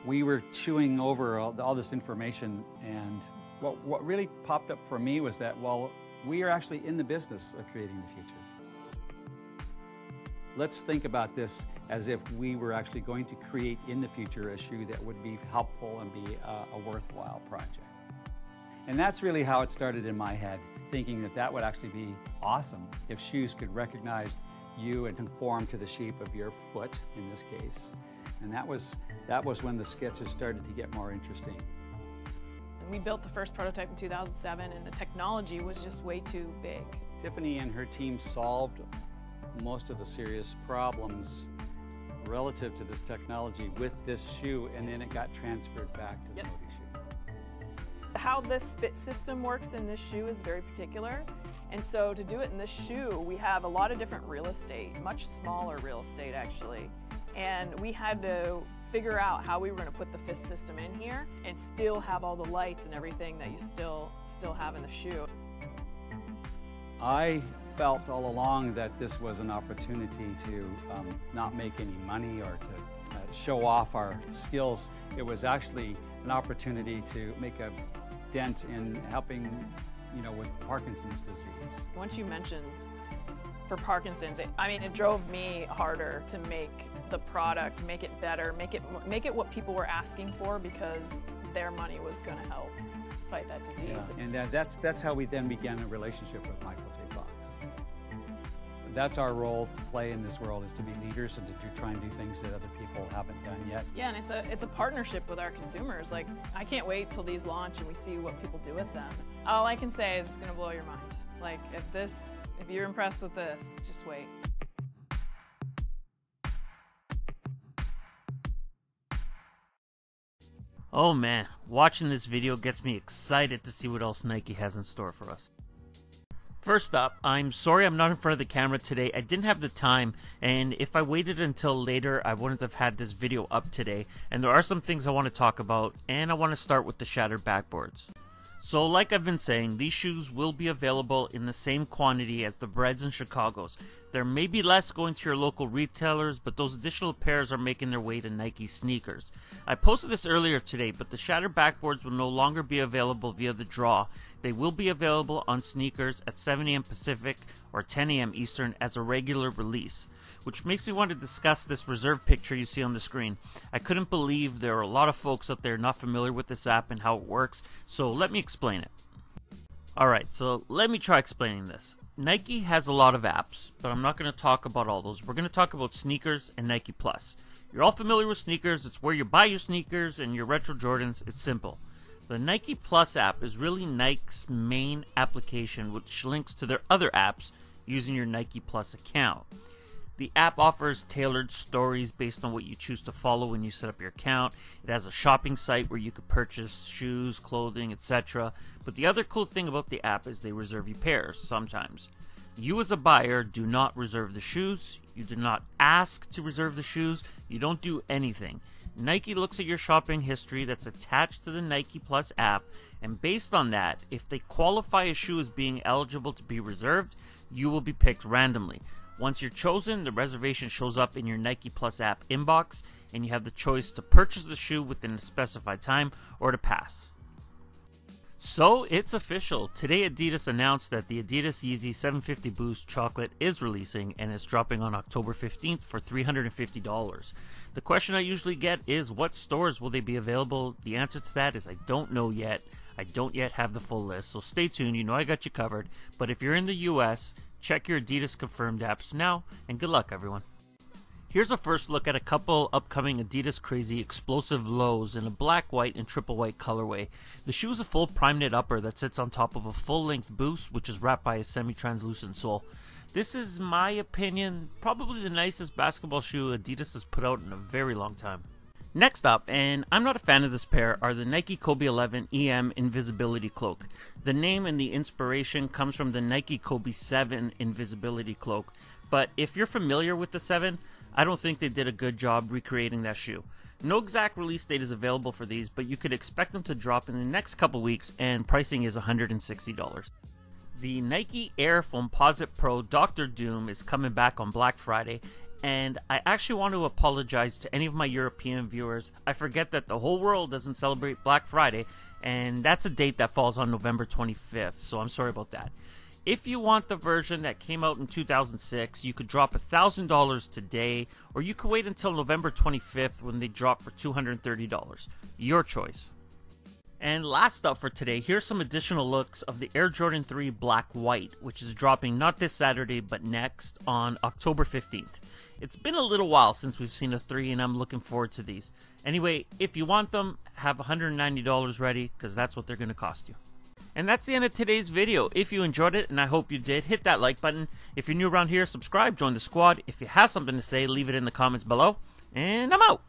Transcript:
We were chewing over all this information, and what really popped up for me was that, well, we are actually in the business of creating the future. Let's think about this as if we were actually going to create in the future a shoe that would be helpful and be a worthwhile project. And that's really how it started in my head, thinking that that would actually be awesome if shoes could recognize you and conform to the shape of your foot in this case. And that was when the sketches started to get more interesting. We built the first prototype in 2007, and the technology was just way too big. Tiffany and her team solved most of the serious problems relative to this technology with this shoe, and then it got transferred back to the Moby shoe. How this fit system works in this shoe is very particular, and so to do it in this shoe, we have a lot of different real estate, much smaller real estate actually, and we had to figure out how we were going to put the fit system in here and still have all the lights and everything that you still have in the shoe. I felt all along that this was an opportunity to not make any money or to show off our skills. It was actually an opportunity to make a dent in helping, with Parkinson's disease. Once you mentioned for Parkinson's, it drove me harder to make the product, make it better, make it what people were asking for, because their money was going to help fight that disease. Yeah. And that's how we then began a relationship with Michael J. Fox. That's our role to play in this world, is to be leaders and to try and do things that other people haven't done yet. Yeah, and it's a partnership with our consumers. Like, I can't wait till these launch and we see what people do with them. All I can say is it's going to blow your mind. Like, if you're impressed with this, just wait. Oh man, watching this video gets me excited to see what else Nike has in store for us. First up, I'm sorry I'm not in front of the camera today. I didn't have the time, and if I waited until later, I wouldn't have had this video up today. And there are some things I want to talk about, and I want to start with the shattered backboards. So like I've been saying, these shoes will be available in the same quantity as the Breads and Chicagos. There may be less going to your local retailers, but those additional pairs are making their way to Nike sneakers. I posted this earlier today, but the shattered backboards will no longer be available via the draw. They will be available on sneakers at 7 AM Pacific or 10 AM Eastern as a regular release, which makes me want to discuss this reserve picture you see on the screen. I couldn't believe there are a lot of folks out there not familiar with this app and how it works, so let me explain it. Alright, so let me try explaining this. Nike has a lot of apps, but I'm not going to talk about all those. We're going to talk about sneakers and Nike Plus. You're all familiar with sneakers. It's where you buy your sneakers and your retro Jordans. It's simple. The Nike Plus app is really Nike's main application, which links to their other apps using your Nike Plus account. The app offers tailored stories based on what you choose to follow when you set up your account. It has a shopping site where you could purchase shoes, clothing, etc. But the other cool thing about the app is they reserve you pairs sometimes. You as a buyer do not reserve the shoes. You do not ask to reserve the shoes. You don't do anything. Nike looks at your shopping history that's attached to the Nike Plus app, and based on that, if they qualify a shoe as being eligible to be reserved, you will be picked randomly. Once you're chosen, the reservation shows up in your Nike Plus app inbox, and you have the choice to purchase the shoe within a specified time or to pass. So it's official. Today Adidas announced that the Adidas Yeezy 750 Boost Chocolate is releasing and is dropping on October 15th for $350. The question I usually get is, what stores will they be available? The answer to that is I don't know yet. I don't yet have the full list, so stay tuned. You know I got you covered. But if you're in the US, check your Adidas confirmed apps now, and good luck everyone. Here's a first look at a couple upcoming Adidas Crazy explosive lows in a black, white, and triple white colorway. The shoe is a full prime knit upper that sits on top of a full-length boost, which is wrapped by a semi-translucent sole. This is, my opinion, probably the nicest basketball shoe Adidas has put out in a very long time. Next up, and I'm not a fan of this pair, are the Nike Kobe 11 EM Invisibility Cloak. The name and the inspiration comes from the Nike Kobe 7 Invisibility Cloak, but if you're familiar with the 7, I don't think they did a good job recreating that shoe. No exact release date is available for these, but you could expect them to drop in the next couple weeks, and pricing is $160. The Nike Air Foamposite Pro Dr. Doom is coming back on Black Friday, and I actually want to apologize to any of my European viewers. I forget that the whole world doesn't celebrate Black Friday, and that's a date that falls on November 25th, so I'm sorry about that. If you want the version that came out in 2006, you could drop $1,000 today, or you could wait until November 25th when they drop for $230. Your choice. And last up for today, here's some additional looks of the Air Jordan 3 Black White, which is dropping not this Saturday, but next on October 15th. It's been a little while since we've seen a 3, and I'm looking forward to these. Anyway, if you want them, have $190 ready, because that's what they're going to cost you. And that's the end of today's video. If you enjoyed it, and I hope you did, hit that like button. If you're new around here, subscribe, join the squad. If you have something to say, leave it in the comments below. And I'm out.